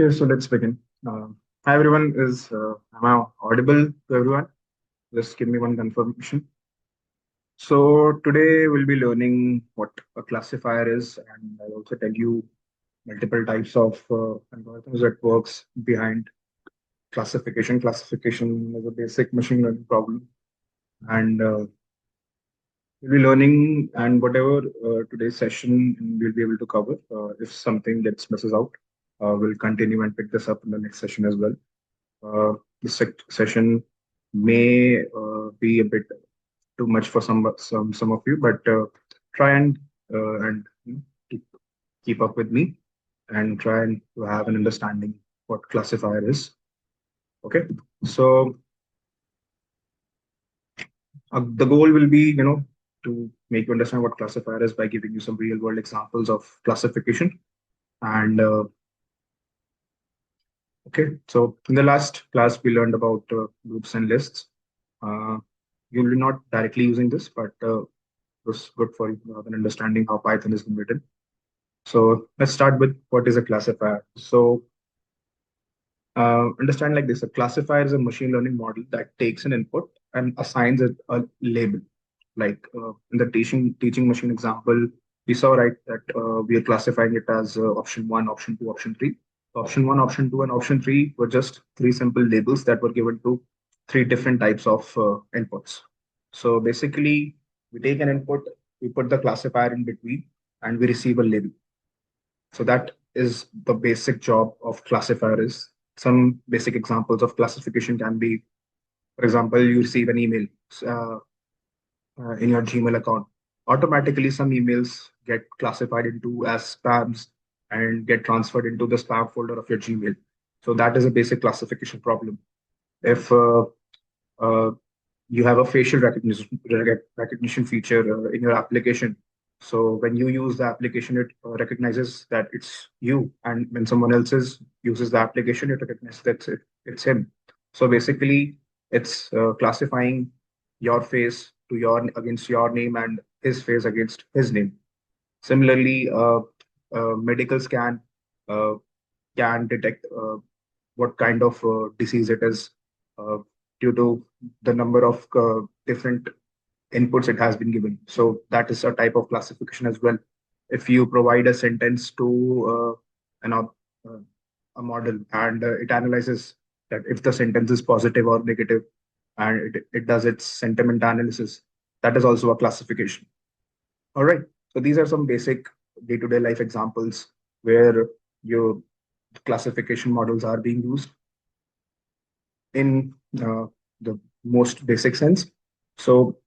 Okay, so let's begin. Hi everyone, am I audible to everyone? Just give me one confirmation. So today we'll be learning what a classifier is, and I'll also tell you multiple types of algorithms that works behind classification. Classification is a basic machine learning problem, and we'll be learning and whatever today's session we'll be able to cover. If something gets misses out, we'll continue and pick this up in the next session as well. This session may be a bit too much for some of you, but try and keep, keep up with me and try and to have an understanding what classifier is. Okay, so the goal will be to make you understand what classifier is by giving you some real world examples of classification. And okay, so in the last class we learned about groups and lists. Uh, you'll be not directly using this, but it was good for you to have an understanding how Python is written. So let's start with what is a classifier. So understand like this: a classifier is a machine learning model that takes an input and assigns it a label. Like in the teaching machine example, we saw right that we are classifying it as option one, option two, option three. Option one, option two, and option three were just three simple labels that were given to three different types of inputs. So basically, we take an input, we put the classifier in between, and we receive a label. So that is the basic job of classifier is. Some basic examples of classification can be, for example, you receive an email uh, in your Gmail account. Automatically, some emails get classified into as spams and get transferred into the spam folder of your Gmail. So that is a basic classification problem. If uh, you have a facial recognition feature in your application. So when you use the application, it recognizes that it's you, and when someone else uses the application, it recognizes that it's him. So basically, it's classifying your face to your against your name and his face against his name. Similarly, medical scan uh, can detect what kind of disease it is uh, due to the number of different inputs it has been given. So that is a type of classification as well. If you provide a sentence to uh, a model and it analyzes that if the sentence is positive or negative and it does its sentiment analysis, that is also a classification. All right. So these are some basic day-to-day life examples where your classification models are being used in the most basic sense. So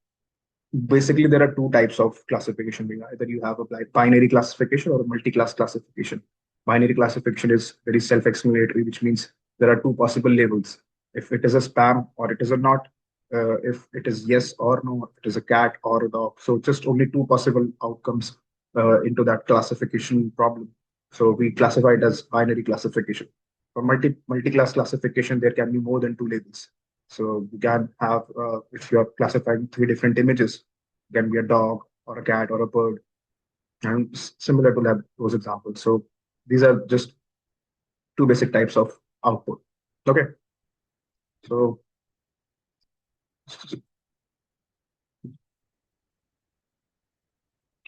basically, there are two types of classification. Either you have a binary classification or a multi-class classification. Binary classification is very self-explanatory, which means there are two possible labels. If it is a spam or it is a not, if it is yes or no, if it is a cat or a dog. So just only two possible outcomes into that classification problem. So we classify it as binary classification. For multi-class classification, there can be more than two labels. So you can have, if you are classifying three different images, it can be a dog or a cat or a bird, and similar to those examples. So these are just two basic types of output. Okay, so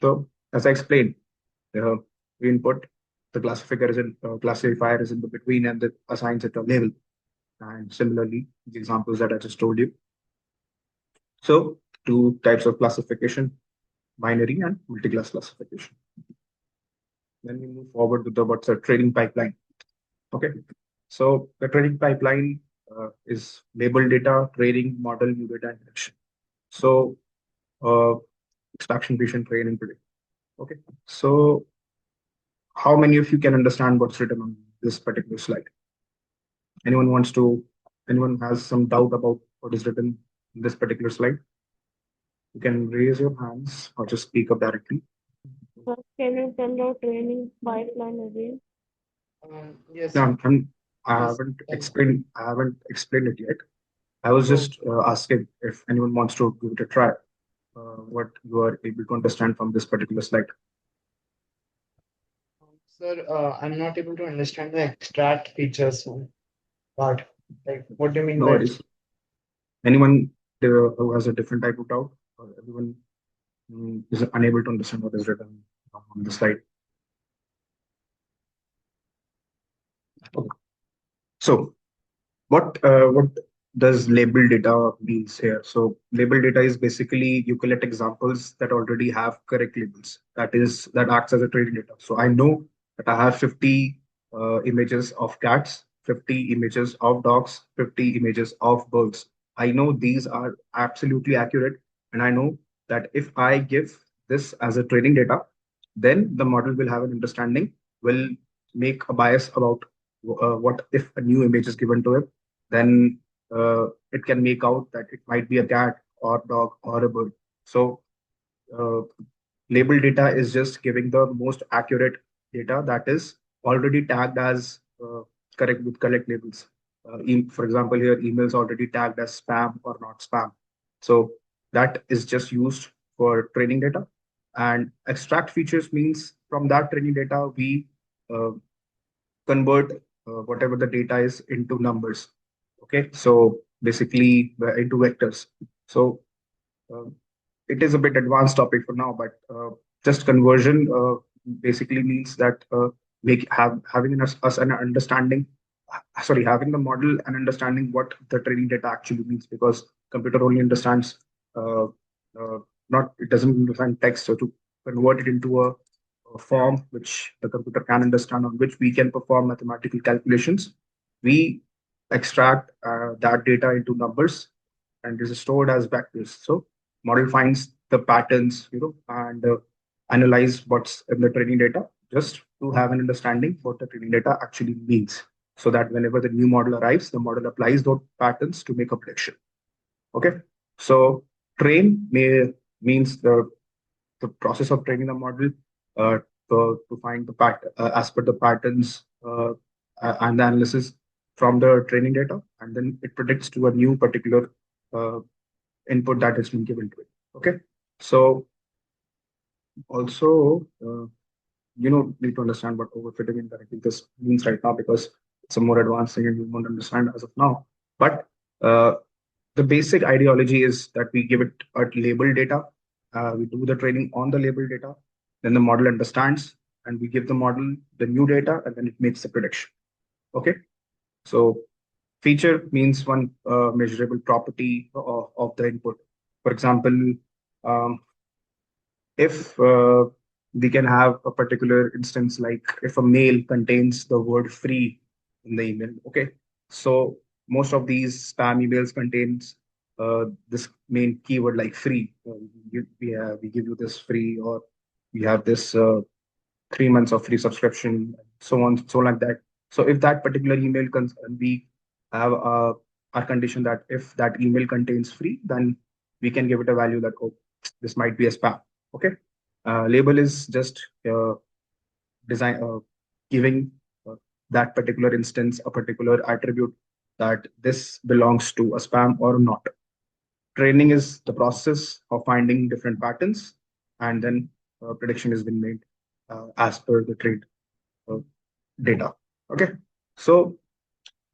so as I explained, uh, we input the classifier is in the between and it assigns it a label. And similarly, the examples that I just told you. So two types of classification: binary and multi-class classification. Then we move forward to the what's a trading pipeline. Okay, so the trading pipeline is label data, training, model, new data, and action. So uh, extraction, patient, train, and predict. Okay, so how many of you can understand what's written on this particular slide? Anyone wants to? Anyone has some doubt about what is written in this particular slide? You can raise your hands or just speak up directly. Can you tell the training pipeline again? Yes, No, yes. I haven't explained it yet. I was Oh, just asking if anyone wants to give it a try. What you are able to understand from this particular slide. Sir, I'm not able to understand the extract features part. Like, what do you mean No by worries. Anyone who has a different type of doubt, or everyone is unable to understand what is written on the slide. Okay. So what does label data means here? So label data is basically you collect examples that already have correct labels. That acts as a training data. So I know that I have 50 images of cats, 50 images of dogs, 50 images of birds. I know these are absolutely accurate, and I know that if I give this as a training data, then the model will have an understanding, will make a bias about what if a new image is given to it, then it can make out that it might be a cat or dog or a bird. So uh, label data is just giving the most accurate data that is already tagged as correct with correct labels. For example, here emails already tagged as spam or not spam. So that is just used for training data. And extract features means from that training data, we uh, convert whatever the data is into numbers. Okay, so basically into vectors. So uh, it is a bit advanced topic for now, but just conversion basically means that having us an understanding, sorry, having the model and understanding what the training data actually means, because computer only understands uh, not it doesn't understand text. So to convert it into a form which the computer can understand, on which we can perform mathematical calculations, we extract that data into numbers, and is stored as vectors. So model finds the patterns, and analyze what's in the training data, just to have an understanding what the training data actually means, so that whenever the new model arrives, the model applies those patterns to make a prediction. Okay, so train means the process of training the model uh, to find the as per the patterns and the analysis from the training data, and then it predicts to a new particular uh, input that has been given to it. Okay, so also need to understand what overfitting and correcting this means right now, because it's a more advanced thing and you won't understand as of now. But uh, the basic ideology is that we give it a label data, we do the training on the label data, then the model understands, and we give the model the new data, and then it makes the prediction. Okay, so feature means one measurable property of the input. For example, um, if we can have a particular instance, like if a mail contains the word free in the email. Okay, so most of these spam emails contains this main keyword like free. We give you this free, or we have this 3 months of free subscription, so on, so like that. So if that particular we have our condition that if that email contains free, then we can give it a value that, oh, this might be a spam. Okay, label is just design giving uh, that particular instance a particular attribute that this belongs to a spam or not. Training is the process of finding different patterns, and then prediction has been made as per the trade uh, data. Okay, so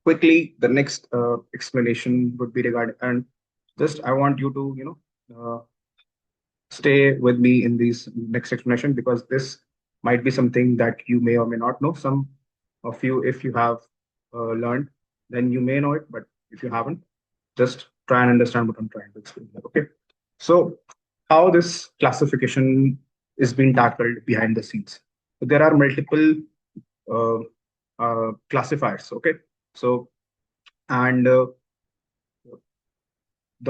quickly, the next explanation would be regarding, and just I want you to stay with me in this next explanation, because this might be something that you may or may not know. Some of you, if you have learned, then you may know it, but if you haven't, just try and understand what I'm trying to explain here. Okay, so how this classification is being tackled behind the scenes. There are multiple uh, classifiers. Okay, so and the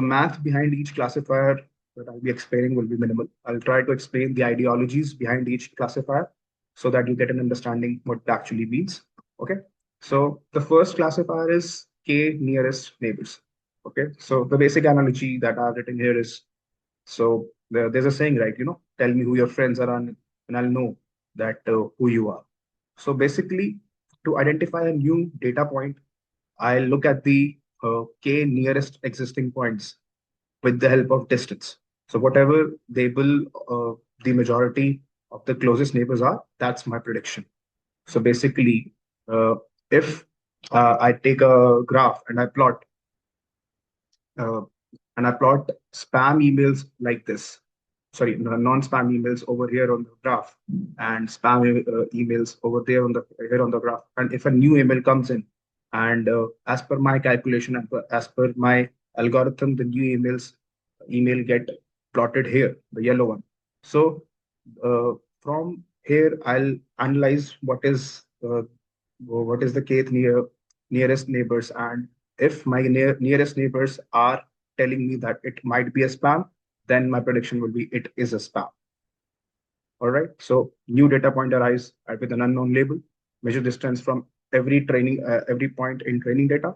math behind each classifier that I'll be explaining will be minimal. I'll try to explain the ideologies behind each classifier so that you get an understanding what it actually means. Okay. So the first classifier is K nearest neighbors. Okay. So the basic analogy that I've written here is, so there's a saying, right? Tell me who your friends are on, and I'll know that who you are. So basically, to identify a new data point, I'll look at the K nearest existing points with the help of distance. So whatever the majority of the closest neighbors are, that's my prediction. So basically, if I take a graph uh, and I plot spam emails like this. Sorry, non-spam emails over here on the graph, and spam emails over there on the here on the graph. And if a new email comes in, and as per my calculation and as per my algorithm, the new email get plotted here, the yellow one. So from here, I'll analyze what is the nearest neighbors, and if my nearest neighbors are telling me that it might be a spam, then my prediction will be it is a spam. All right. So new data point arrives with an unknown label. Measure distance from every point in training data.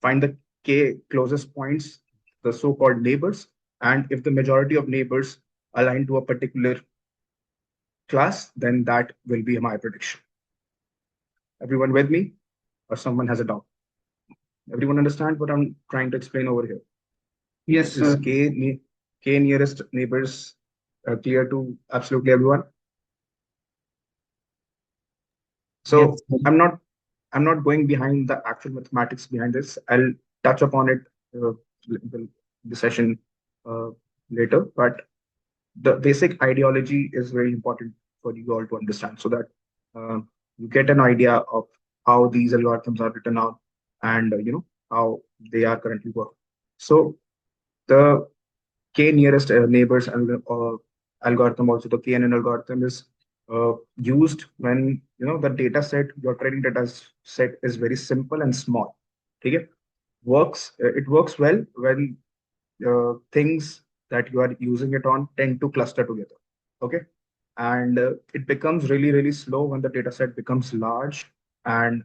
Find the k closest points, the so-called neighbors, and if the majority of neighbors align to a particular class, then that will be my prediction. Everyone with me, or someone has a doubt? Everyone understand what I'm trying to explain over here? Yes, Is sir. k nearest neighbors clear to absolutely everyone? Yes, So sir. I'm not going behind the actual mathematics behind this. I'll touch upon it the session uh, later, but the basic ideology is very important for you all to understand, so that uh, you get an idea of how these algorithms are written out, and how they are currently working. So the k nearest neighbors and algorithm, also the KNN algorithm, is used when the data set, your training data set, is very simple and small. Okay, it works well when things that you are using it on tend to cluster together. Okay, and it becomes really really slow when the data set becomes large, and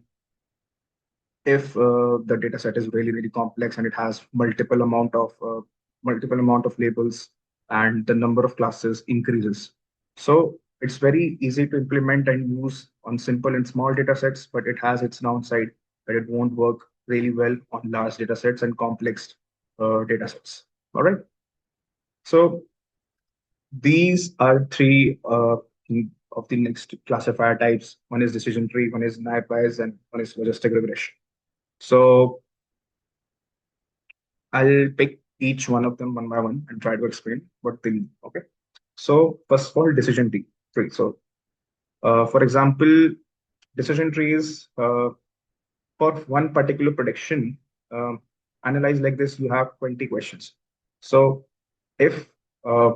if the data set is really really complex and it has multiple amount of labels, and the number of classes increases. So it's very easy to implement and use on simple and small data sets, but it has its downside that it won't work really well on large data sets and complex data sets. All right, so these are three of the next classifier types. One is decision tree, one is naive Bayes, and one is logistic regression. So I'll pick each one of them one by one and try to explain what they mean. Okay. So first of all, tree. So for example, decision trees for one particular prediction, um, analyze like this. You have 20 questions. So if uh,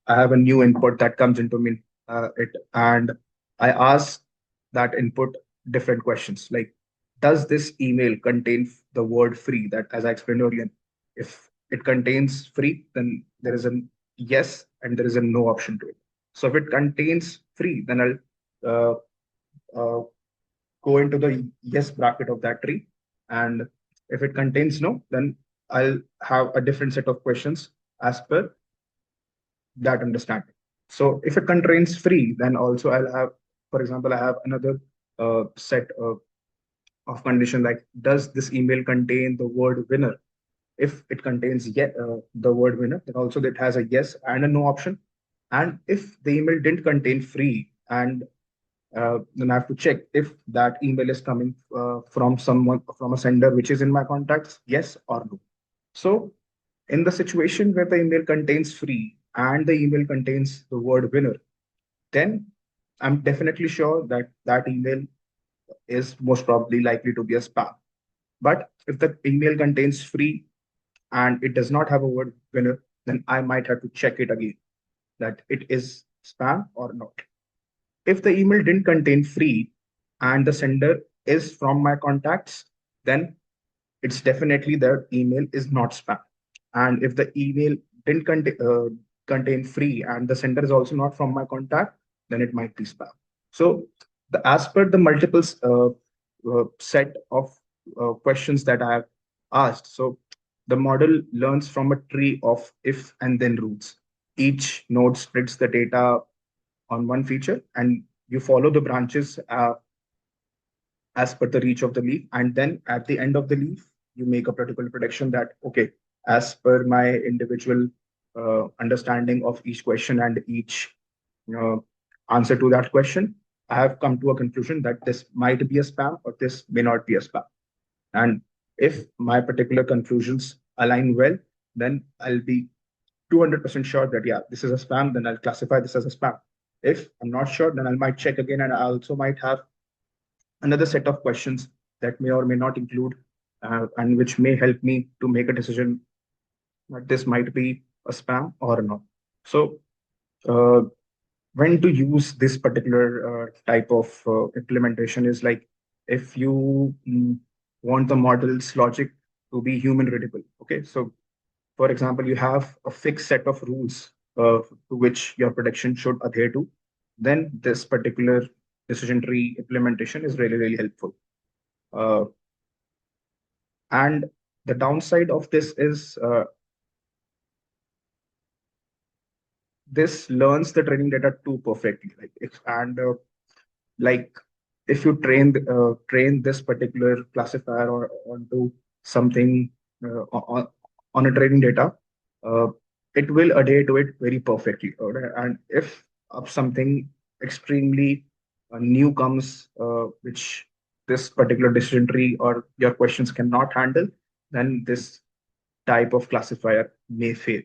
I have a new input that comes into me, and I ask that input different questions, like, does this email contain the word free? That, as I explained earlier, if it contains free, then there is a yes and there is a no option to it. So if it contains free, then I'll go into the yes bracket of that tree. And if it contains no, then I'll have a different set of questions as per that understanding. So if it contains free, then also I'll have, for example, I have another set of condition, like, does this email contain the word winner? If it contains the word winner, then also it has a yes and a no option. And if the email didn't contain free, and then I have to check if that email is coming from a sender which is in my contacts, yes or no. So in the situation where the email contains free and the email contains the word winner, then I'm definitely sure that that email is most probably likely to be a spam. But if the email contains free and it does not have a word winner, then I might have to check it again, that it is spam or not. If the email didn't contain free and the sender is from my contacts, then it's definitely that email is not spam. And if the email didn't contain free and the sender is also not from my contact, then it might be spam. So as per the multiple set of questions that I have asked, so the model learns from a tree of if and then roots. Each node splits the data on one feature, and you follow the branches as per the reach of the leaf. And then at the end of the leaf, you make a particular prediction that, okay, as per my individual understanding of each question and each uh, answer to that question, I have come to a conclusion that this might be a spam or this may not be a spam. And if my particular conclusions align well, then I'll be 200% sure that, yeah, this is a spam, then I'll classify this as a spam. If I'm not sure, then I might check again, and I also might have another set of questions that may or may not include, and which may help me to make a decision that this might be a spam or not. So, uh, when to use this particular type of implementation is like if you want the model's logic to be human readable. Okay, so for example, you have a fixed set of rules to which your prediction should adhere to, then this particular decision tree implementation is really, really helpful. Uh, and the downside of this is this learns the training data too perfectly. Like if you train this particular classifier or onto something on a training data, uh, it will adhere to it very perfectly. Alright? And if something extremely new comes, which this particular decision tree or your questions cannot handle, then this type of classifier may fail.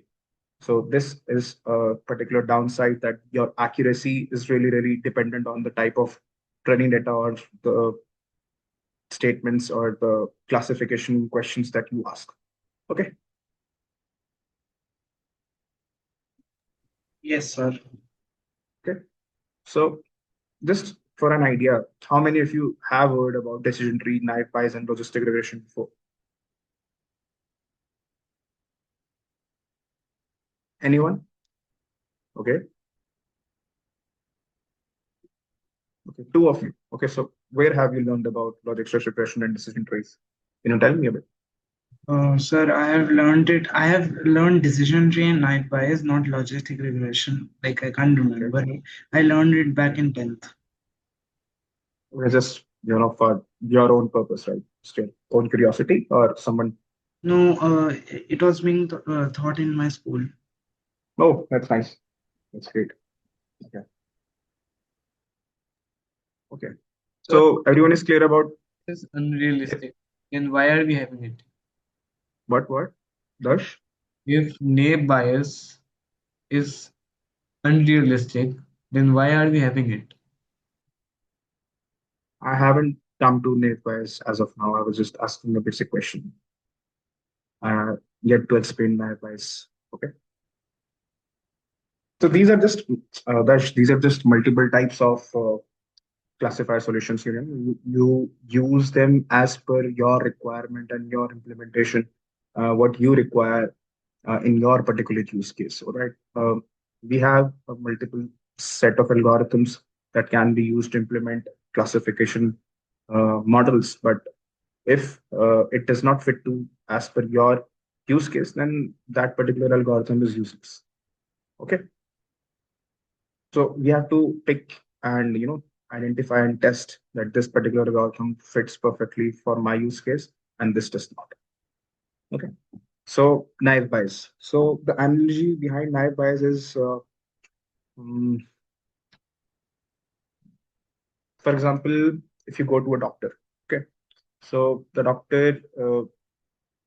So this is a particular downside, that your accuracy is really, really dependent on the type of training data or the statements or the classification questions that you ask. Okay. Yes, sir. Okay. So just for an idea, how many of you have heard about decision tree, knife bias, and logistic regression before? Anyone? Okay. Okay. Two of you. Okay. So where have you learned about logic stress regression and decision trees? Can you tell me a bit? Sir, I have learned it. I have learned decision tree and night bias, not logistic regression. Like I can't remember. I learned it back in 10th. Okay, just for your own purpose, right? Still, own curiosity or someone. No, it was being taught in my school. Oh, that's nice. That's great. Okay. Okay. So So everyone is clear about it's unrealistic. Then why are we having it? what? Dash? If naive bias is unrealistic, then why are we having it? I haven't come to naive bias as of now. I was just asking a basic question. Yet to explain naive bias. Okay. So these are just Dash, these are just multiple types of classifier solutions. You use them as per your requirement and your implementation, what you require in your particular use case. All right. We have a multiple set of algorithms that can be used to implement classification models, but if it does not fit to as per your use case, then that particular algorithm is useless. Okay. So we have to pick and identify and test that this particular algorithm fits perfectly for my use case and this does not. Okay. So knife bias. So the analogy behind knife bias is, mm, for example, if you go to a doctor, okay, so the doctor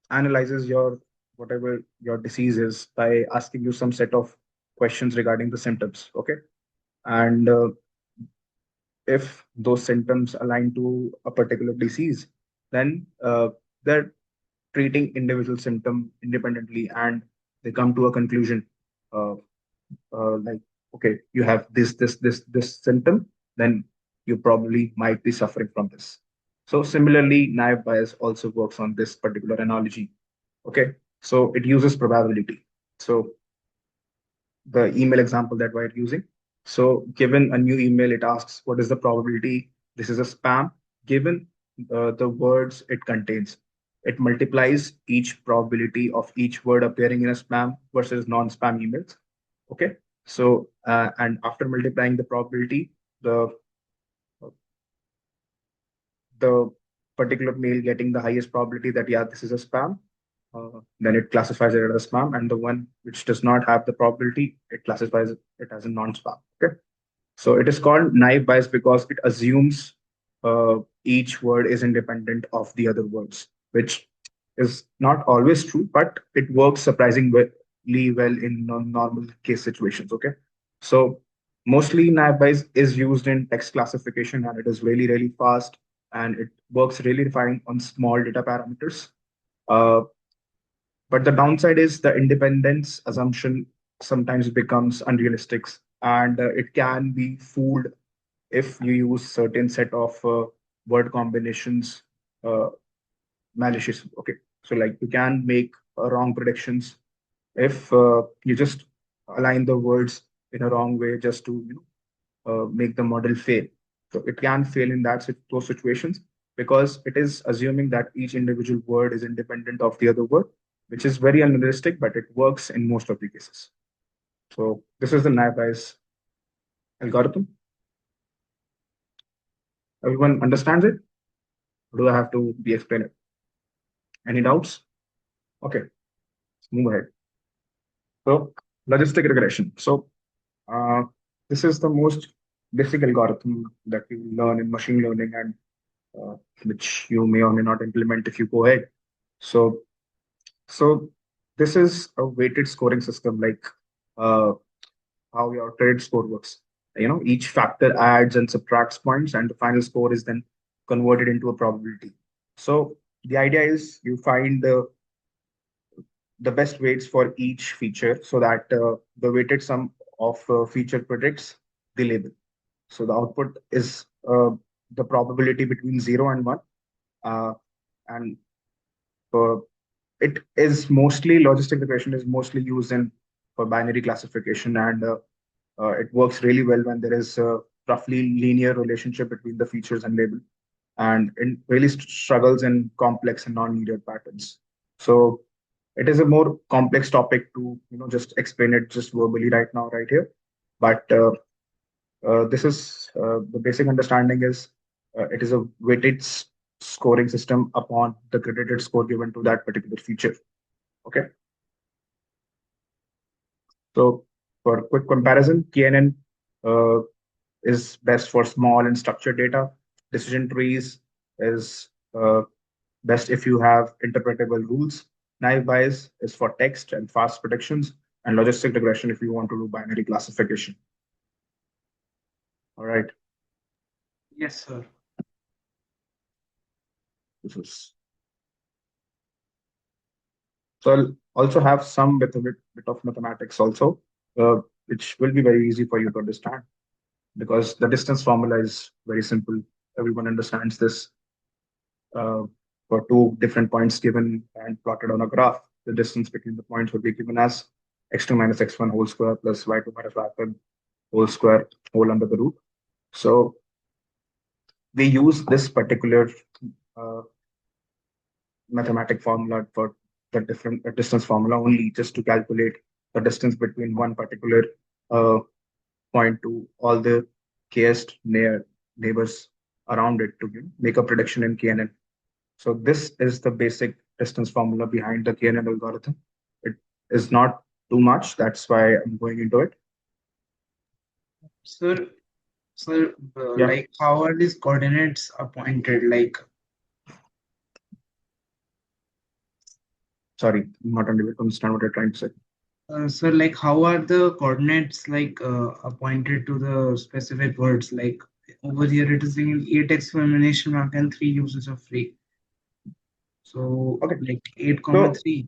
analyzes your whatever your disease is by asking you some set of questions regarding the symptoms, okay, and if those symptoms align to a particular disease, then they're treating individual symptom independently, and they come to a conclusion, uh, like, okay, you have this symptom, then you probably might be suffering from this. So similarly, naive bias also works on this particular analogy. Okay, so it uses probability. So the email example that we're using. So given a new email, it asks what is the probability this is a spam, given the words it contains. It multiplies each probability of each word appearing in a spam versus non-spam emails. Okay. So and after multiplying the probability, the particular mail getting the highest probability that, yeah, this is a spam, then it classifies it as a spam, and the one which does not have the probability, it classifies it as a non-spam. Okay. So it is called naive bias because it assumes each word is independent of the other words, which is not always true, but it works surprisingly well in normal case situations. Okay, so mostly naive bias is used in text classification, and it is really really fast, and it works really fine on small data parameters. Uh, but the downside is the independence assumption sometimes becomes unrealistic, and it can be fooled if you use certain set of word combinations uh, malicious. Okay, so like you can make wrong predictions if you just align the words in a wrong way just to make the model fail. So it can fail in those situations because it is assuming that each individual word is independent of the other word, which is very unrealistic, but it works in most of the cases. So this is the naive Bayes algorithm. Everyone understands it? Or do I have to be explained it? Any doubts? Okay, let's move ahead. So logistic regression. So uh, this is the most basic algorithm that you learn in machine learning and which you may or may not implement if you go ahead. So, so this is a weighted scoring system, like uh, how your credit score works. Each factor adds and subtracts points, and the final score is then converted into a probability. So the idea is you find the best weights for each feature so that the weighted sum of feature predicts the label. So the output is the probability between 0 and 1. And uh, it is mostly logistic regression is mostly used in for binary classification, and it works really well when there is a roughly linear relationship between the features and label, and it really struggles in complex and non-linear patterns. So it is a more complex topic to just explain it just verbally right now right here, but this is the basic understanding is it is a weighted scoring system upon the credited score given to that particular feature. Okay, so for quick comparison, KNN uh, is best for small and structured data. Decision trees is best if you have interpretable rules. Naive Bayes is for text and fast predictions, and logistic regression if you want to do binary classification. All right, Yes, sir. this is so I'll also have some bit of mathematics also, uh, which will be very easy for you to understand because the distance formula is very simple. Everyone understands this. Uh, for two different points given and plotted on a graph, the distance between the points would be given as x2 minus x1 whole square plus y2 minus y1 whole square whole under the root. So we use this particular uh, mathematic formula for the different distance formula only just to calculate the distance between one particular uh, point to all the k'st neighbors around it to make a prediction in KNN. So this is the basic distance formula behind the KNN algorithm. It is not too much. That's why I'm going into it. Sir, sir, Yeah. like how are these coordinates appointed? Like, Sorry, I'm not able to understand what you're trying to say. sir, like how are the coordinates like appointed to the specific words? Like over here, it is in 8 exclamation mark and 3 uses of free. So Okay. like 8 comma So 3.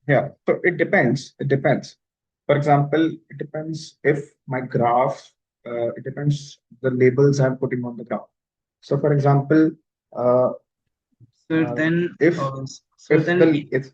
yeah, so it depends. It depends. For example, it depends if my graph, it depends the labels I'm putting on the graph. So for example, uh, So uh, then, if so if then the it's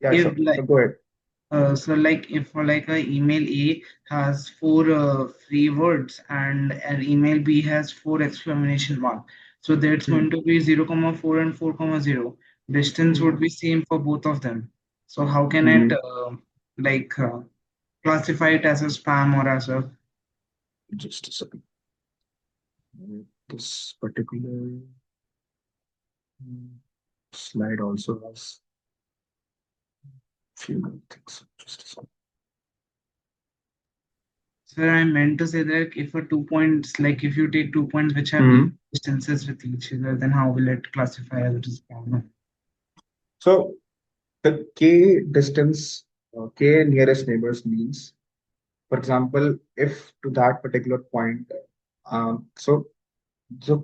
yeah, if sure. So like go ahead. so like if like a email A has 4 free words and an email B has 4 exclamation mark, so that's going Hmm. to be 0 comma 4 and 4 comma 0. Distance would Hmm. be same for both of them. So how can it Hmm. like classify it as a spam or as a Just a second. This particular slide also has few more things. Just a second. Sir, I meant to say that if a 2 points, like if you take 2 points which have Mhm. distances with each other, then how will it classify as a spam? So the k distance, k nearest neighbors means, for example, if to that particular point, so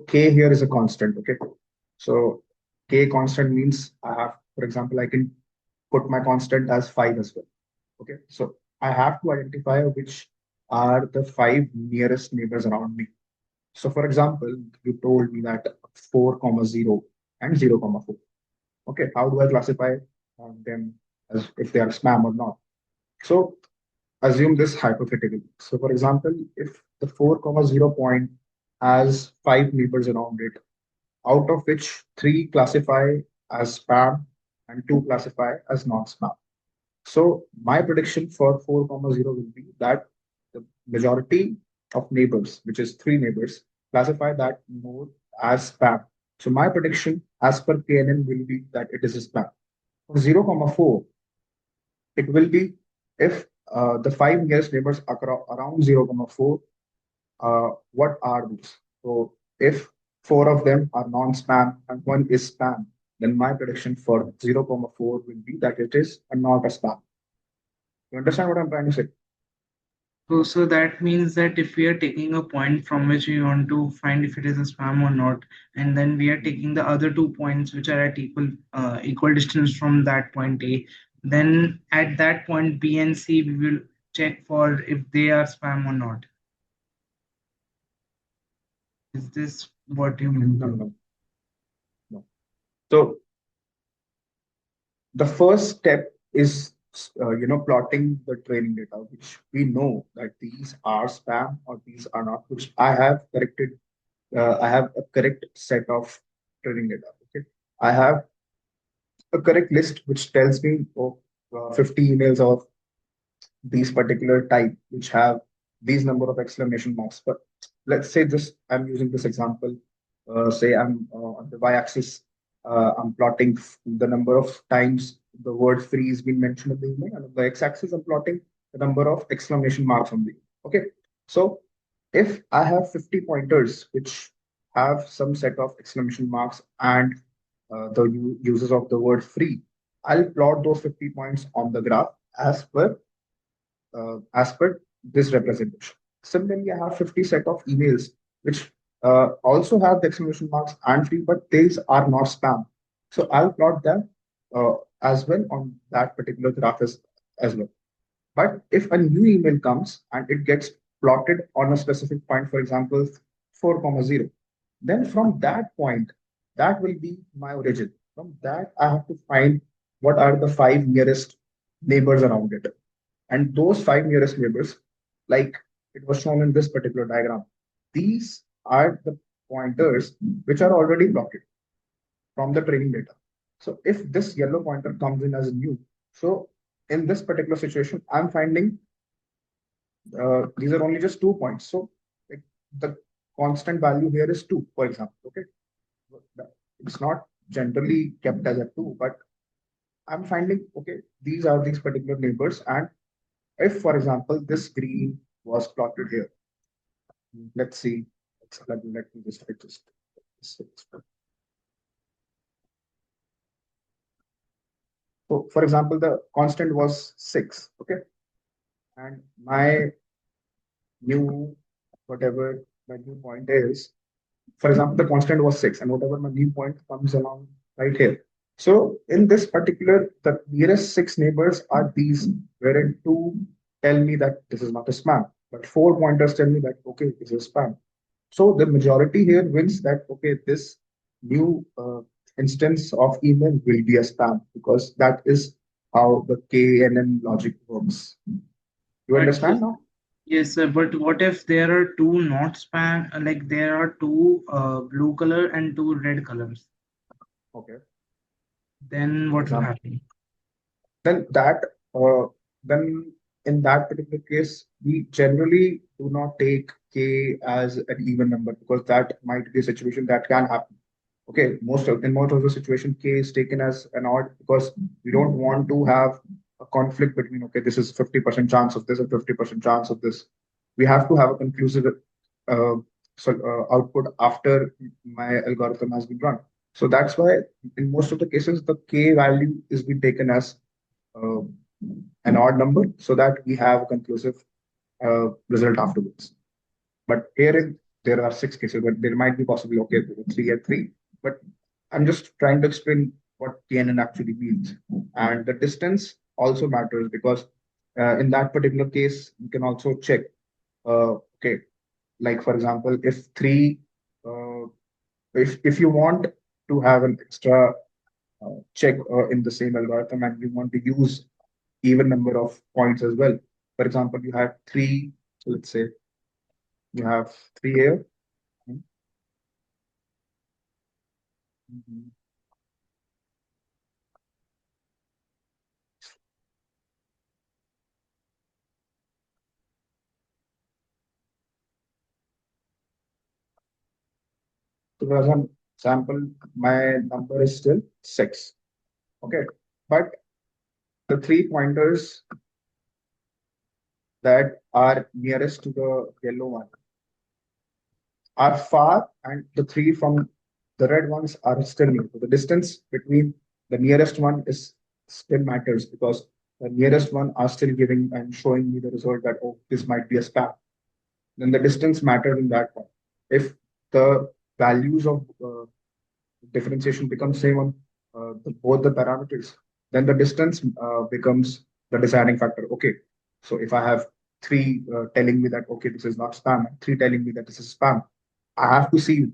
k here is a constant, okay? So k constant means I have, for example, I can put my constant as 5 as well. Okay, so I have to identify which are the 5 nearest neighbors around me. So for example, you told me that 4 comma 0 and 0 comma 4. Okay, how do I classify them as if they are spam or not? So assume this hypothetically. So for example, if the 4 comma 0 point has 5 neighbors around it, out of which 3 classify as spam and 2 classify as non-spam. So my prediction for 4 comma 0 will be that the majority of neighbors, which is 3 neighbors, classify that node as spam. So my prediction as per KNN will be that it is a spam. For 0 comma 4, it will be if the 5 nearest neighbors around 0 comma 4, what are those? So if 4 of them are non-spam and one is spam, then my prediction for 0 comma 4 will be that it is not a spam. You understand what I'm trying to say? So that means that if we are taking a point from which we want to find if it is a spam or not, and then we are taking the other 2 points which are at equal distance from that point A, then at that point B and C we will check for if they are spam or not. Is this what you meant No, to? no, no. So the first step is plotting the training data, which we know that these are spam or these are not, which I have corrected. I have a correct set of training data. Okay, I have a correct list which tells me 50 emails of these particular type which have these number of exclamation marks. But let's say this, I'm using this example. Say I'm on the y-axis, I'm plotting the number of times the word free has been mentioned in the email, and on the x-axis, I'm plotting the number of exclamation marks on the email. Okay, so if I have 50 pointers which have some set of exclamation marks and the uses of the word free, I'll plot those 50 points on the graph as per this representation. Similarly, I have 50 set of emails which also have the exclamation marks and free, but these are not spam. So I'll plot them uh, as well on that particular graph as well. But if a new email comes and it gets plotted on a specific point, for example, 4 comma 0, then from that point, that will be my origin. From that, I have to find what are the 5 nearest neighbors around it. And those 5 nearest neighbors, like it was shown in this particular diagram, these are the pointers which are already plotted from the training data. So if this yellow pointer comes in as new, so in this particular situation, I'm finding these are only just 2 points. So like, the constant value here is 2, for example. Okay, it's not generally kept as a 2, but I'm finding okay, these are these particular neighbors, and if, for example, this green was plotted here, let's see. Let me just adjust this. So, for example, the constant was 6. Okay, and my new whatever my new point is, for example, the constant was 6, and whatever my new point comes along right here. So in this particular, the nearest 6 neighbors are these, wherein 2 tell me that this is not a spam, but 4 pointers tell me that okay, this is spam. So the majority here wins that okay, this new instance of email will be a spam because that is how the KNN logic works. You But understand now? yes, sir. But what if there are two not spam? Like there are two blue color and two red colors. Okay. Then For what will example, happen? then that uh, then in that particular case, we generally do not take k as an even number because that might be a situation that can happen. Okay, most of the situation, k is taken as an odd because we don't want to have a conflict between okay, this is 50% chance of this and 50% chance of this. we have to have a conclusive uh, output after my algorithm has been run. So that's why in most of the cases the k value is being taken as uh, an odd number so that we have a conclusive result afterwards. But here there are six cases, but there might be possibly okay three and three. But I'm just trying to explain what KNN actually means, and the distance also matters because in that particular case you can also check. Okay, like for example, if three, uh, if you want to have an extra check in the same algorithm and you want to use even number of points as well. For example, you have three. So let's say you have three here. Mhm. So for example, my number is still six. Okay. But the three pointers that are nearest to the yellow one are far, and the three from the red ones are still near. So the distance between the nearest one is still matters because the nearest one are still giving and showing me the result that oh, this might be a spam. Then the distance matters in that one. If the values of differentiation becomes same on both the parameters, then the distance becomes the deciding factor. Okay, so if I have three telling me that okay, this is not spam, and three telling me that this is spam, I have to see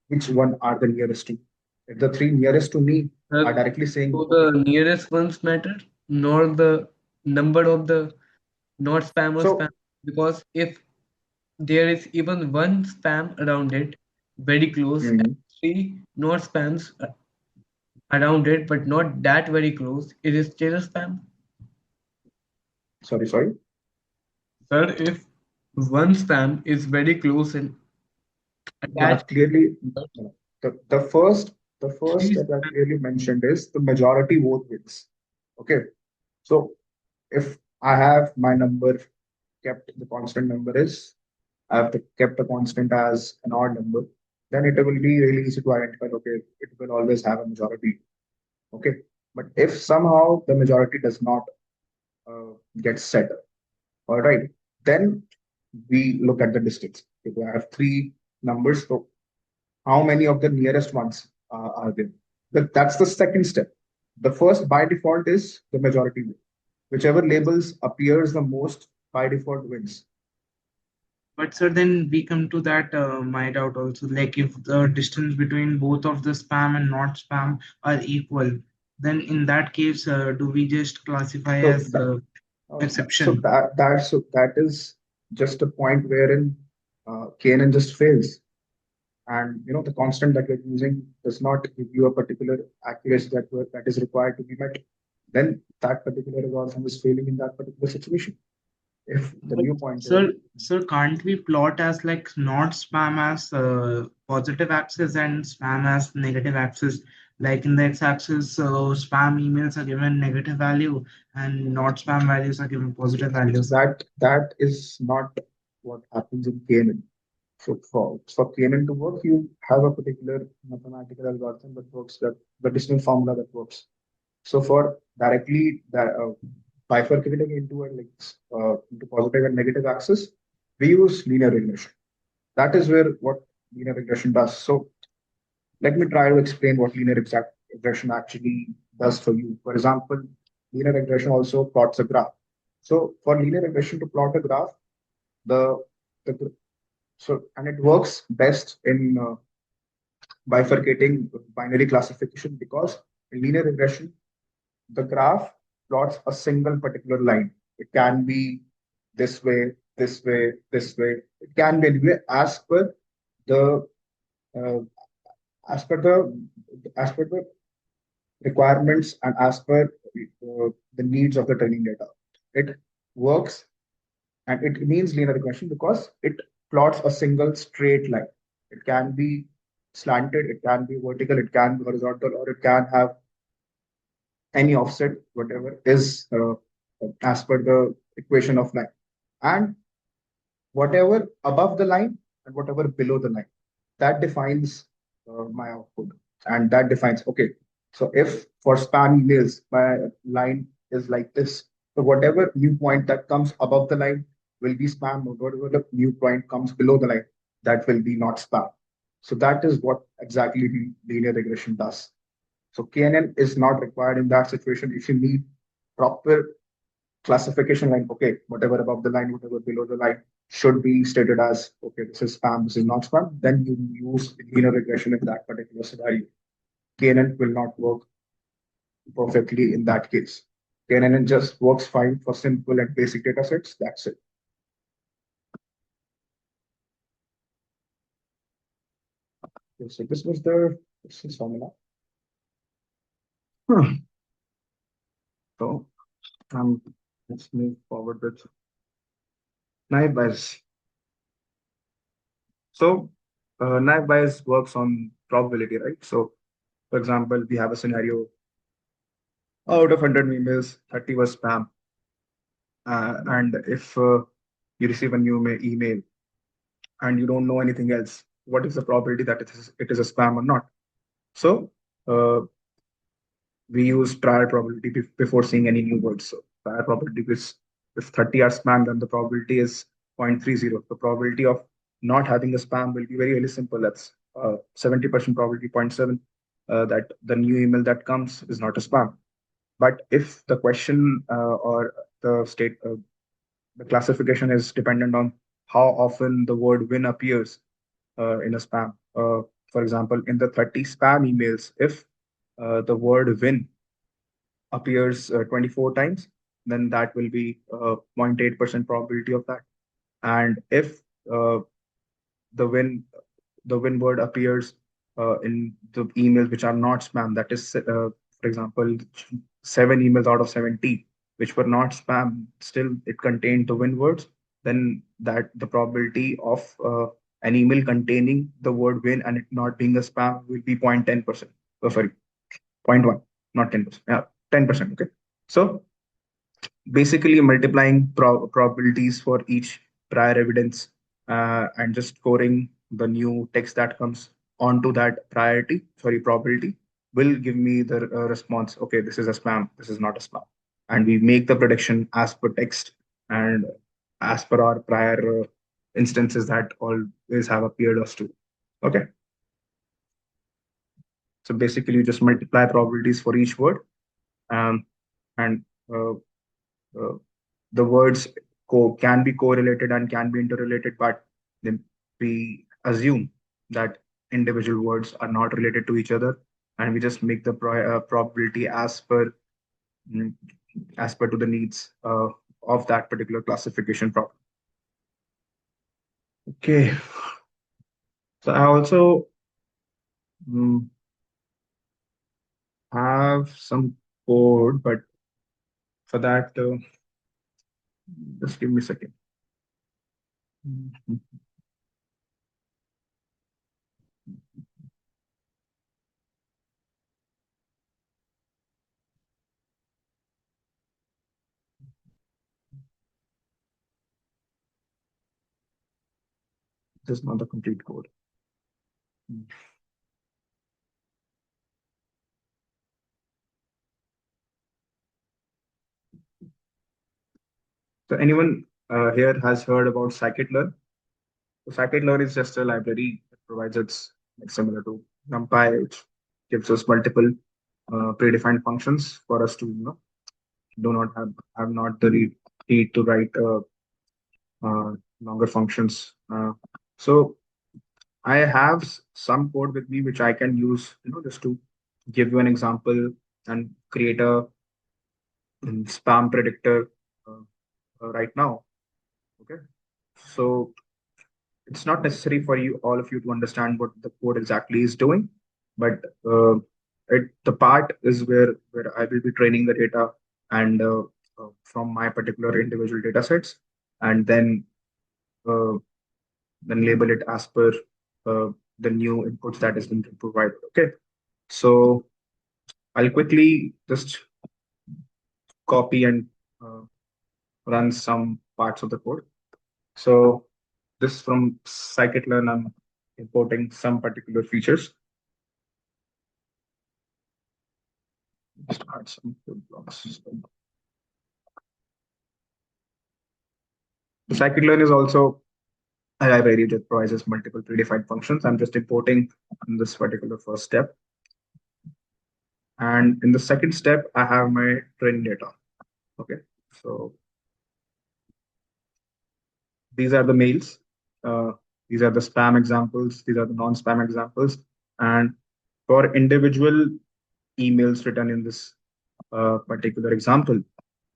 which one are the nearest to. If the three nearest to me are Sir, directly saying so okay, the nearest ones matter, nor the number of the not spam or spam. so Because if there is even one spam around it, very close, and mhm, three not spams around it, but not that very close, it is still a spam. sorry, Sir, if one spam is very close and I've attached, clearly but the first three step I've clearly mentioned is the majority vote wins. Okay, so if I have my number kept the constant number is kept the constant as an odd number, then it will be really easy to identify. Okay, it will always have a majority. Okay, but if somehow the majority does not get set, all right, then we look at the distance. If I have three numbers, so how many of the nearest ones are there? That's the second step. The first by default is the majority win. Whichever labels appears the most by default wins. But sir, then we come to that my doubt also. Like if the distance between both of the spam and not spam are equal, then in that case, do we just classify So as that exception? that is just a point wherein KNN just fails, and the constant that you're using does not give you a particular accuracy that is required to be met. Then that particular algorithm is failing in that particular situation. If the But new pointer, sir, can't we plot as like not spam as positive axis and spam as negative axis? Like in the x-axis, spam emails are given negative value and not spam values are given positive so values. that is not what happens in KNN. So for KNN to work, you have a particular mathematical algorithm that works, that the decimal formula that works. So for directly bifurcating into into positive and negative axis, we use linear regression. That is where what linear regression does. So let me try to explain what regression actually does for you. For example, linear regression also plots a graph. So for linear regression to plot a graph, the, the and it works best in bifurcating binary classification because in linear regression, the graph plots a single particular line. It can be this way, this way, this way. It can be anywhere the uh, as per the as per the requirements and as per the needs of the training data. It works and it means linear regression because it plots a single straight line. It can be slanted, it can be vertical, it can be horizontal, or it can have any offset, whatever is as per the equation of line. And whatever above the line and whatever below the line, that defines my output. And that defines, okay, so if for spam emails, my line is like this. So whatever new point that comes above the line will be spam, or whatever the new point comes below the line, that will be not spam. So that is what exactly the linear regression does. So KNN is not required in that situation. If you need proper classification, like, okay, whatever above the line, whatever below the line should be stated as, okay, this is spam, this is not spam, then you use linear regression in that particular scenario. KNN will not work perfectly in that case. KNN just works fine for simple and basic data sets. That's it. Okay, so this was the this formula. So let's move forward with naive bias. So naive bias works on probability, right? So for example, we have a scenario out of 100 emails, 30 was spam. And if you receive a new email and you don't know anything else, what is the probability that it is a spam or not? So uh, we use prior probability before seeing any new words. So prior probability is, if 30 are spam, then the probability is 0.30. The probability of not having a spam will be very, very simple. That's 70% probability, zero point 0.7, that the new email that comes is not a spam. But if the question or the state, the classification is dependent on how often the word win appears in a spam. For example, in the 30 spam emails, if the word win appears 24 times, then that will be 0.8% probability of that. And if uh, the win the win word appears in the emails which are not spam, that is, for example, 7 emails out of 70 which were not spam, still it contained the win words, then that the probability of an email containing the word win and it not being a spam will be 0.10%. Oh, sorry, zero point 0.1, not 10%. Yeah, 10%. Okay. So basically multiplying probabilities for each prior evidence and just scoring the new text that comes onto that probability will give me the response. Okay, this is a spam, this is not a spam. And we make the prediction as per text and as per our prior instances that always have appeared us to. Okay. So basically you just multiply probabilities for each word, um, and uh, uh, the words can be correlated and can be interrelated, but then we assume that individual words are not related to each other, and we just make the probability mm, as per to the needs of that particular classification problem. Okay, so I also mm, have some code, but for that, just give me a second. Mhm. This is not the complete code. So anyone here has heard about scikit-learn? So scikit-learn is just a library that provides it's like similar to NumPy, which gives us multiple predefined functions for us to do not have not the need to write longer functions. So I have some code with me which I can use, just to give you an example and create a spam predictor uh, right now. Okay, so it's not necessary for you all of you to understand what the code exactly is doing, but the part is where I will be training the data and from my particular individual data sets, and uh, then label it as per uh, the new inputs that is being provided. Okay, so I'll quickly just copy and uh, run some parts of the code. So this from scikit-learn, I'm importing some particular features. Just add some code blocks. The scikit-learn is also a library that provides multiple predefined functions. I'm just importing in this particular first step. And in the second step, I have my training data. Okay, so these are the mails. Uh, these are the spam examples. These are the non-spam examples. And for individual emails written in this particular example,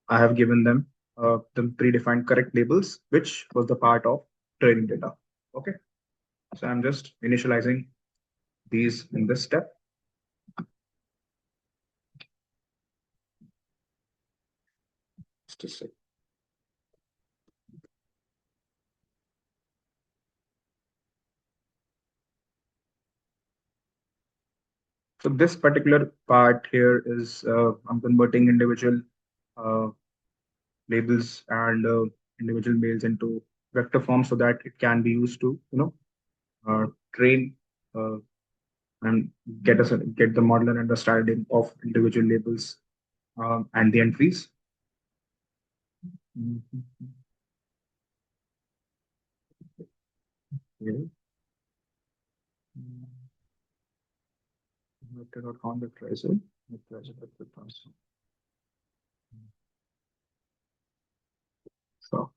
I have given them the predefined correct labels, which was the part of training data. Okay, so I'm just initializing these in this step. Just a sec. So this particular part here is I'm converting individual uh, labels and individual mails into vector form so that it can be used to train uh, and get the model and understanding of individual labels and the entries. Okay. Vector or vectorizer. So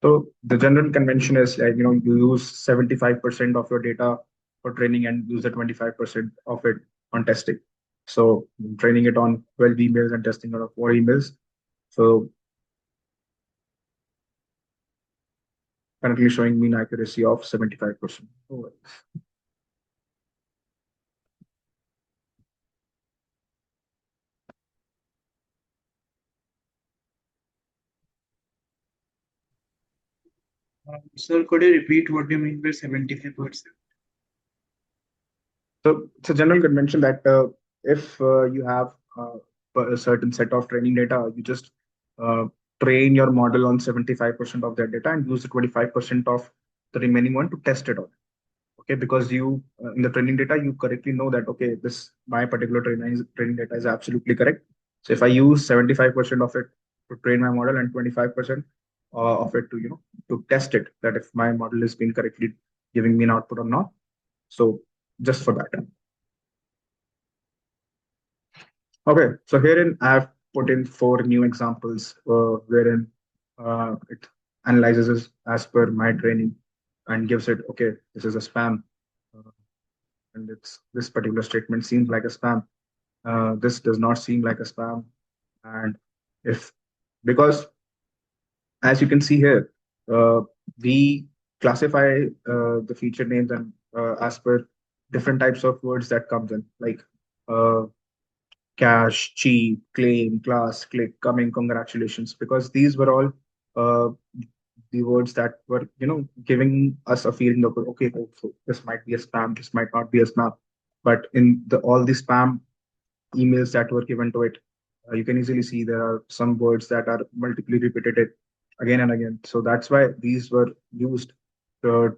So the general convention is like, you use 75% of your data for training and use the 25% of it on testing. So training it on 12 emails and testing it on 4 emails. So currently showing mean accuracy of 75%. Sir, could you repeat what you mean by 75%? So it's a general convention that if you have a certain set of training data, you just uh, train your model on 75% of that data and use the 25% of the remaining one to test it on. Okay, because you in the training data you correctly know that okay, this my particular training data is absolutely correct. So if I use 75% of it to train my model and 25% of it to to test it, that if my model is being correctly giving me an output or not. So just for that. Okay, so herein I've put in 4 new examples wherein it analyzes as per my training and gives it okay, this is a spam. Uh, and it's this particular statement seems like a spam. This does not seem like a spam. And if because as you can see here, we classify the feature names and as per different types of words that comes in, like uh, cash, cheap, claim, class, click, coming, congratulations, because these were all uh, the words that were giving us a feeling of okay, so this might be a spam, this might not be a spam. But in the all the spam emails that were given to it, you can easily see there are some words that are multiply repeated again and again. So that's why these were used uh,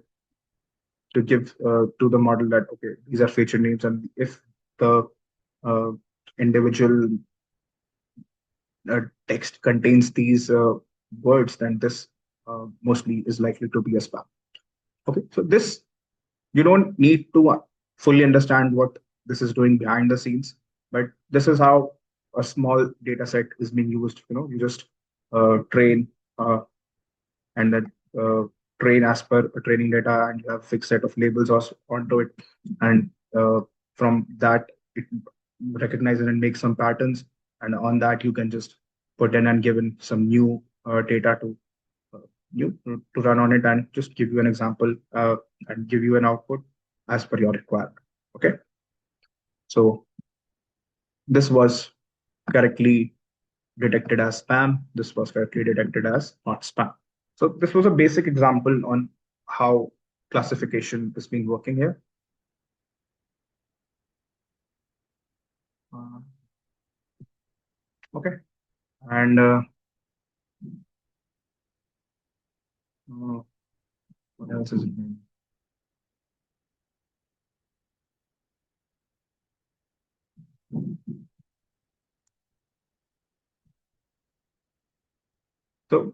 to give to the model that okay, these are feature names, and if the uh, individual text contains these words, then this mostly is likely to be a spam. Okay, so this you don't need to fully understand what this is doing behind the scenes, but this is how a small data set is being used. You just train and then train as per a training data, and you have fixed set of labels onto it, and from that it recognizes and makes some patterns, and on that you can just put in and give in some new data uh, to run on it and just give you an example and give you an output as per your requirement. Okay, so this was correctly detected as spam. This was correctly detected as not spam. So this was a basic example on how classification is being working here. Uh, okay, and what else is it? So,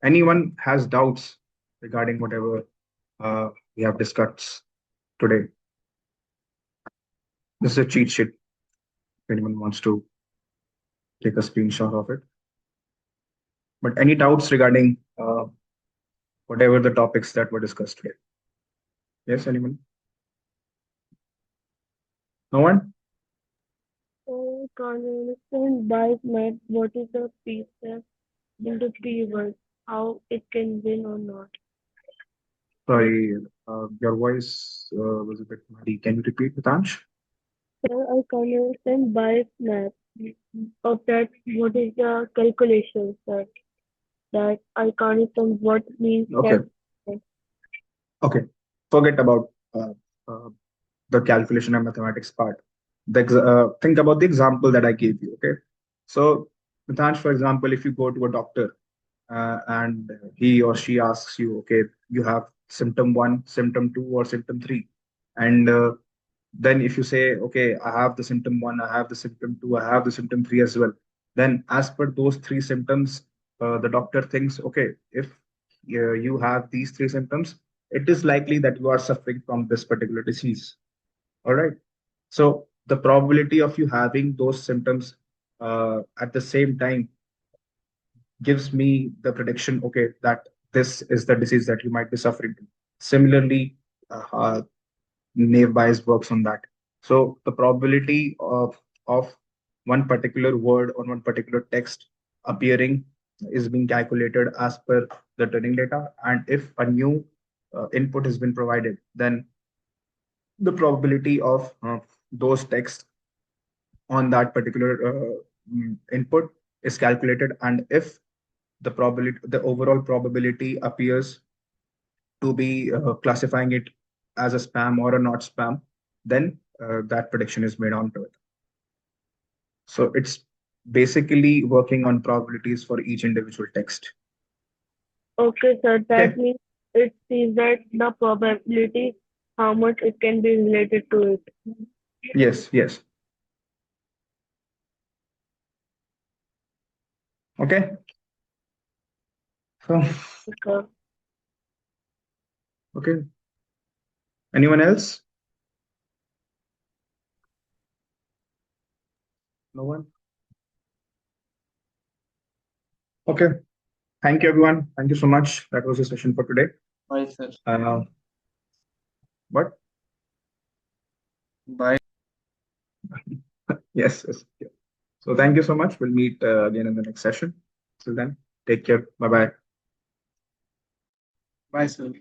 anyone has doubts regarding whatever we have discussed today? This is a cheat sheet. If anyone wants to take a screenshot of it. But any doubts regarding whatever the topics that were discussed today? Yes, anyone? No one? So can you understand by math what is the pizza into three words? How it can win or not? Sorry, your voice was a bit muddy. Can you repeat, Mitansh? So I can understand by math of that what is the calculation that I can't understand what means Okay, that. okay. Forget about uh, the calculation and mathematics part. Think about the example that I gave you. Okay, so Mitansh, for example, if you go to a doctor and he or she asks you, okay, you have symptom one, symptom two, or symptom three, and then if you say, okay, I have the symptom one, I have the symptom two, I have the symptom three as well, then as per those three symptoms, the doctor thinks, okay, if you have these three symptoms, it is likely that you are suffering from this particular disease. All right. So the probability of you having those symptoms at the same time gives me the prediction, okay, that this is the disease that you might be suffering from. Similarly, naive Bayes works on that. So the probability of one particular word or one particular text appearing is being calculated as per the training data. And if a new input has been provided, then the probability of those texts on that particular input is calculated. And if the overall probability appears to be classifying it as a spam or a not spam, then that prediction is made onto it. So it's basically working on probabilities for each individual text. Okay, sir, Okay. that means it sees that the probability how much it can be related to it. Yes, yes. Okay. So, Okay. okay. Anyone else? No one? Okay. Thank you, everyone. Thank you so much. That was the session for today. Bye, sir. Uh, what? Bye. Yes, yes. Yeah. So thank you so much. We'll meet again in the next session. Till then, take care. Bye bye. Bye, sir.